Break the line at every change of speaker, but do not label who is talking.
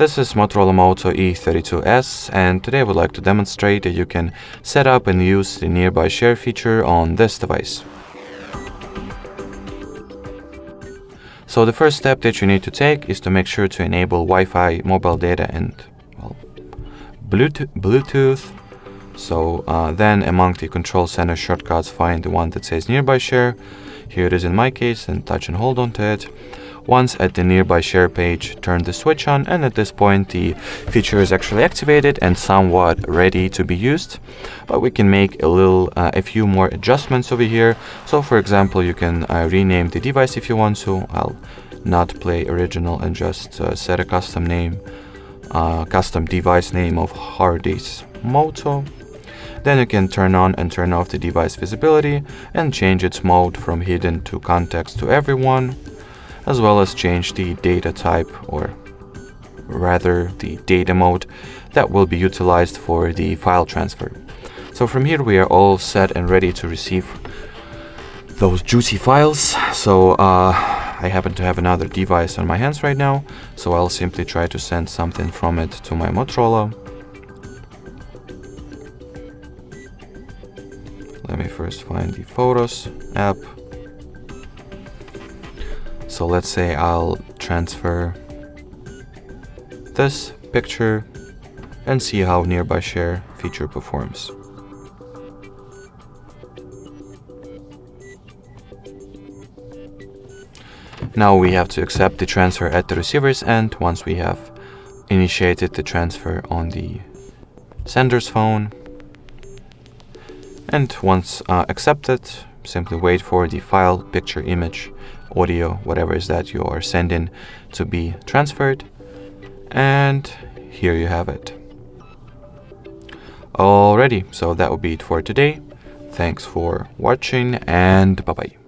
This is Motorola Moto E32s, and today I would like to demonstrate that you can set up and use the nearby share feature on this device. So the first step that you need to take is to make sure to enable Wi-Fi, mobile data, and Bluetooth. So then among the control center shortcuts, find the one that says nearby share. Here it is in my case, and touch and hold onto it. Once at the nearby share page, turn the switch on, and at this point the feature is actually activated and somewhat ready to be used. But we can make a few more adjustments over here. So for example, you can rename the device if you want to. I'll not play original and just set a custom name, custom device name of HardReset Moto. Then you can turn on and turn off the device visibility and change its mode from hidden to context to everyone, as well as change the data type, or rather the data mode that will be utilized for the file transfer. So from here we are all set and ready to receive those juicy files. So I happen to have another device on my hands right now, so I'll simply try to send something from it to my Motorola. Let me first find the Photos app. So let's say I'll transfer this picture and see how nearby share feature performs. Now we have to accept the transfer at the receiver's end once we have initiated the transfer on the sender's phone. And once accepted, simply wait for the file, picture, image, audio, whatever is that you are sending to be transferred. And here you have it. Alrighty, so that will be it for today. Thanks for watching, and bye-bye.